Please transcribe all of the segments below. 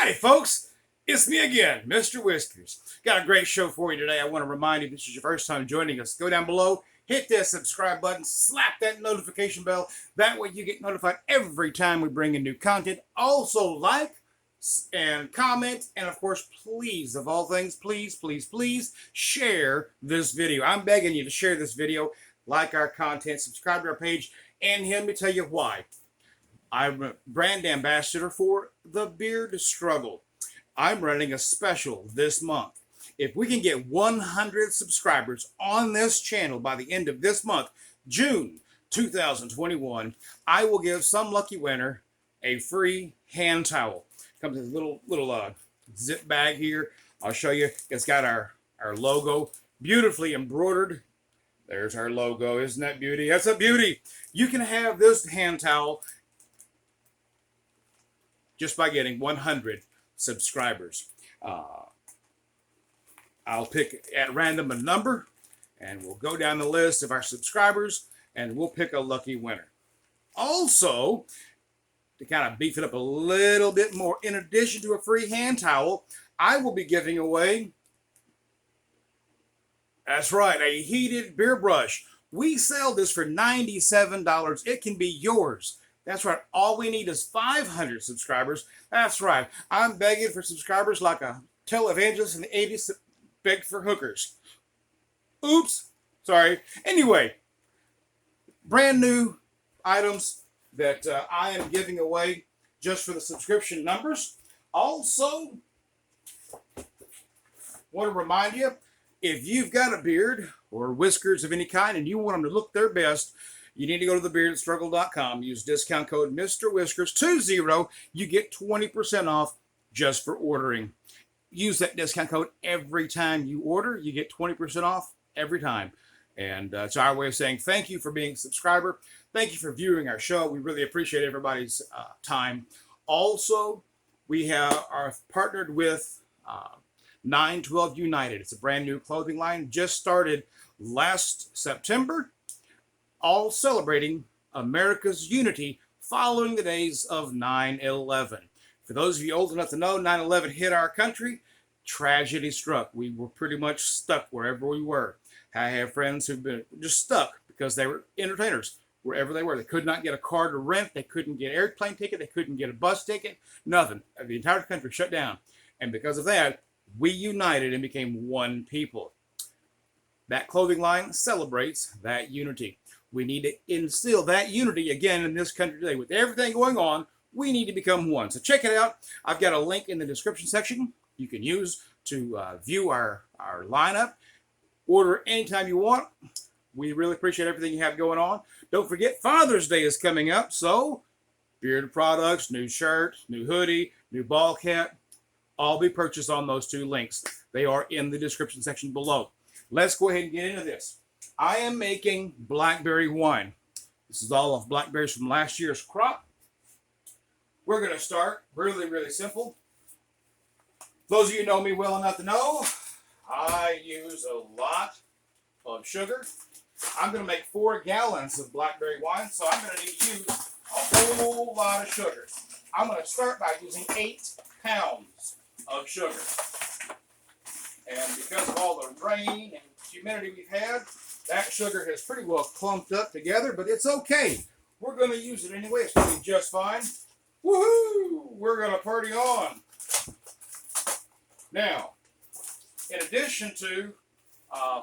Howdy, folks. It's me again, Mr. Whiskers. Got a great show for you today. I want to remind you, if this is your first time joining us, go down below, hit that subscribe button, slap that notification bell. That way you get notified every time we bring in new content. Also, like and comment, and of course, please, of all things, please, please, please share this video. I'm begging you to share this video, like our content, subscribe to our page, and let me tell you why. I'm a brand ambassador for the Beard Struggle. I'm running a special this month. If we can get 100 subscribers on this channel by the end of this month, June 2021, I will give some lucky winner a free hand towel. Comes in a little zip bag here. I'll show you. It's got our logo beautifully embroidered. There's our logo. Isn't that beauty? That's a beauty. You can have this hand towel just by getting 100 subscribers. I'll pick at random a number, and we'll go down the list of our subscribers, and we'll pick a lucky winner. Also, to kind of beef it up a little bit more, in addition to a free hand towel, I will be giving away, that's right, a heated beer brush. We sell this for $97. It can be yours. That's right. All we need is 500 subscribers. That's right. I'm begging for subscribers like a televangelist in the 80s that begged for hookers. Oops. Sorry. Anyway, brand new items that I am giving away just for the subscription numbers. Also, want to remind you, if you've got a beard or whiskers of any kind and you want them to look their best, you need to go to thebeardstruggle.com. Use discount code MrWhiskers20. You get 20% off just for ordering. Use that discount code every time you order. You get 20% off every time. And it's our way of saying thank you for being a subscriber. Thank you for viewing our show. We really appreciate everybody's time. Also, we are partnered with 912 United. It's a brand new clothing line. Just started last September. All celebrating America's unity following the days of 9/11. For those of you old enough to know, 9/11 hit our country. Tragedy struck. We were pretty much stuck wherever we were. I have friends who've been just stuck because they were entertainers wherever they were. They could not get a car to rent. They couldn't get an airplane ticket. They couldn't get a bus ticket. Nothing. The entire country shut down. And because of that, we united and became one people. That clothing line celebrates that unity. We need to instill that unity again in this country today. With everything going on, we need to become one. So check it out. I've got a link in the description section you can use to view our lineup. Order anytime you want. We really appreciate everything you have going on. Don't forget, Father's Day is coming up. So, bearded products, new shirt, new hoodie, new ball cap, all be purchased on those two links. They are in the description section below. Let's go ahead and get into this. I am making blackberry wine. This is all of blackberries from last year's crop. We're going to start really, really simple. Those of you who know me well enough to know, I use a lot of sugar. I'm going to make 4 gallons of blackberry wine, so I'm going to need to use a whole lot of sugar. I'm going to start by using 8 pounds of sugar. And because of all the rain and humidity we've had, that sugar has pretty well clumped up together, but it's okay. We're going to use it anyway. It's going to be just fine. Woohoo! We're going to party on. Now, in addition to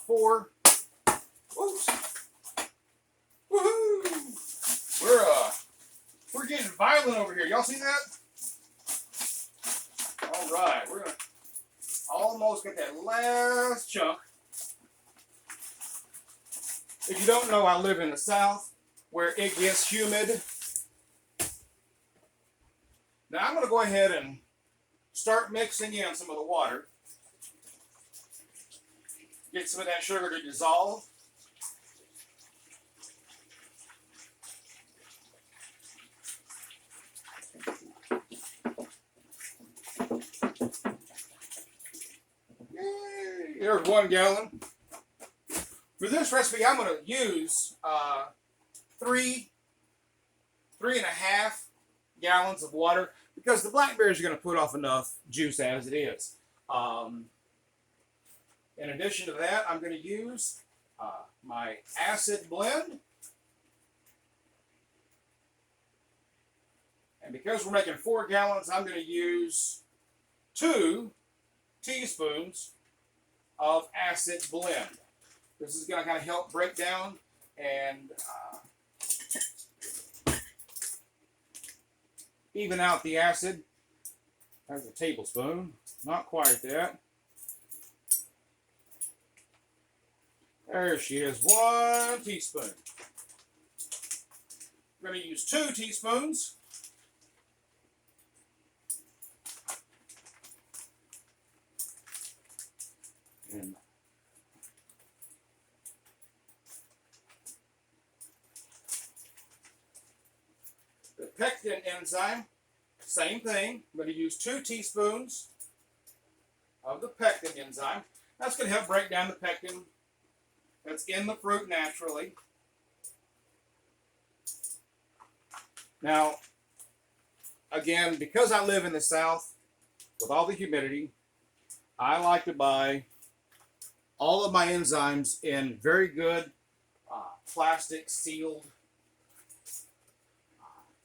4, oops, woohoo! We're getting violent over here. Y'all see that? All right, we're going to almost get that last chunk. If you don't know, I live in the South where it gets humid. Now I'm going to go ahead and start mixing in some of the water. Get some of that sugar to dissolve. Yay! Here's 1 gallon. For this recipe, I'm going to use 3.5 gallons of water because the blackberries are going to put off enough juice as it is. In addition to that, I'm going to use my acid blend. And because we're making 4 gallons, I'm going to use 2 teaspoons of acid blend. This is going to kind of help break down and even out the acid. There's a tablespoon, not quite that. There she is, 1 teaspoon. We're going to use 2 teaspoons. And the pectin enzyme, same thing. I'm going to use 2 teaspoons of the pectin enzyme. That's going to help break down the pectin that's in the fruit naturally. Now, again, because I live in the South with all the humidity, I like to buy all of my enzymes in very good plastic sealed.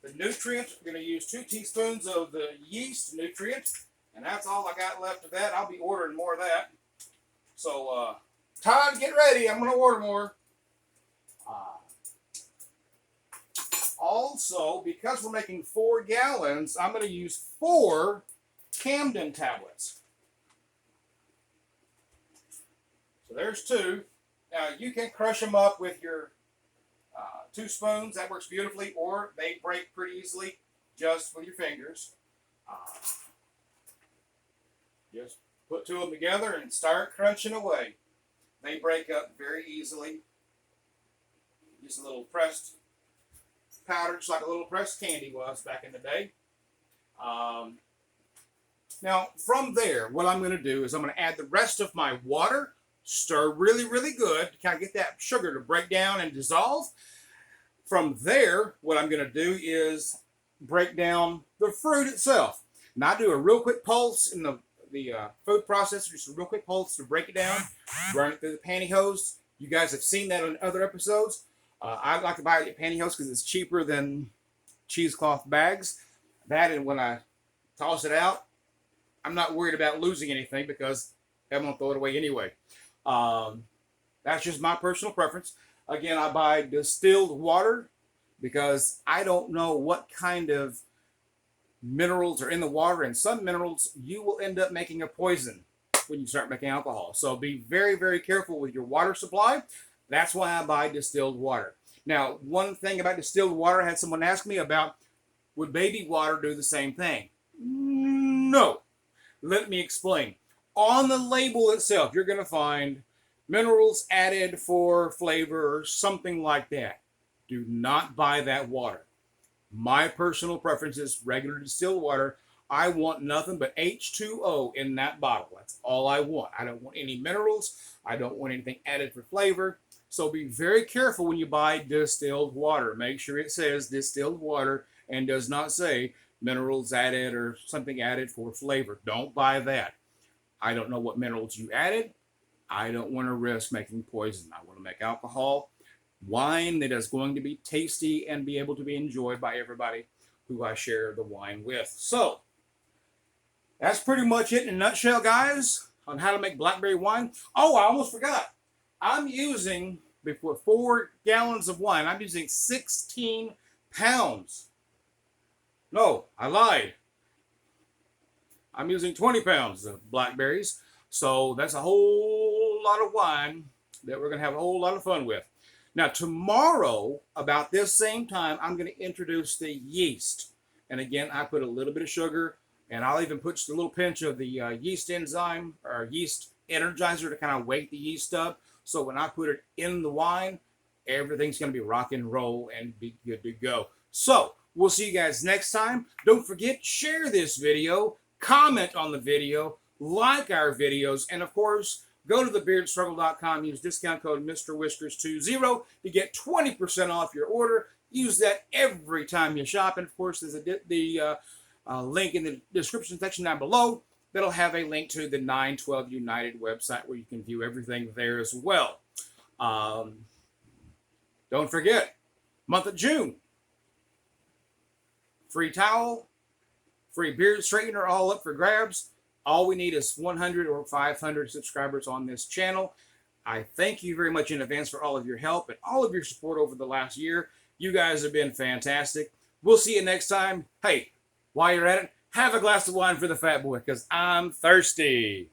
The nutrient, we're going to use 2 teaspoons of the yeast nutrient, and that's all I got left of that. I'll be ordering more of that. So, Todd, get ready. I'm going to order more. Also, because we're making 4 gallons, I'm going to use 4 Camden tablets. So there's 2. Now, you can crush them up with your 2 spoons. That works beautifully, or they break pretty easily just with your fingers. Just put 2 of them together and start crunching away. They break up very easily. Just a little pressed powder, just like a little pressed candy was back in the day. Now, from there, what I'm going to do is I'm going to add the rest of my water, stir really, really good to kind of get that sugar to break down and dissolve. From there, what I'm going to do is break down the fruit itself. And I do a real quick pulse in the food processor, just a real quick pulse to break it down, run it through the pantyhose. You guys have seen that on other episodes. I like to buy it at pantyhose because it's cheaper than cheesecloth bags. That, and when I toss it out, I'm not worried about losing anything because I'm going to throw it away anyway. That's just my personal preference. Again, I buy distilled water because I don't know what kind of minerals are in the water, and some minerals you will end up making a poison when you start making alcohol. So be very, very careful with your water supply. That's why I buy distilled water. Now, one thing about distilled water, I had someone ask me about, would baby water do the same thing? No. Let me explain. On the label itself, you're going to find minerals added for flavor or something like that. Do not buy that water. My personal preference is regular distilled water. I want nothing but H2O in that bottle. That's all I want. I don't want any minerals. I don't want anything added for flavor. So be very careful when you buy distilled water. Make sure it says distilled water and does not say minerals added or something added for flavor. Don't buy that. I don't know what minerals you added. I don't want to risk making poison. I want to make alcohol, wine that is going to be tasty and be able to be enjoyed by everybody who I share the wine with. So, that's pretty much it in a nutshell, guys, on how to make blackberry wine. Oh, I almost forgot. I'm using, before 4 gallons of wine, I'm using 16 pounds. No, I lied. I'm using 20 pounds of blackberries. So that's a whole lot of wine that we're going to have a whole lot of fun with. Now, tomorrow, about this same time, I'm going to introduce the yeast. And again, I put a little bit of sugar, and I'll even put just a little pinch of the yeast enzyme or yeast energizer to kind of wake the yeast up. So when I put it in the wine, everything's going to be rock and roll and be good to go. So we'll see you guys next time. Don't forget, share this video, comment on the video, like our videos, and of course, go to thebeardstruggle.com. Use discount code MrWhiskers20 to get 20% off your order. Use that every time you shop. And of course, there's the link in the description section down below. That'll have a link to the 912 United website where you can view everything there as well. Don't forget, month of June, free towel, free beard straightener, all up for grabs. All we need is 100 or 500 subscribers on this channel. I thank you very much in advance for all of your help and all of your support over the last year. You guys have been fantastic. We'll see you next time. Hey, while you're at it, have a glass of wine for the fat boy because I'm thirsty.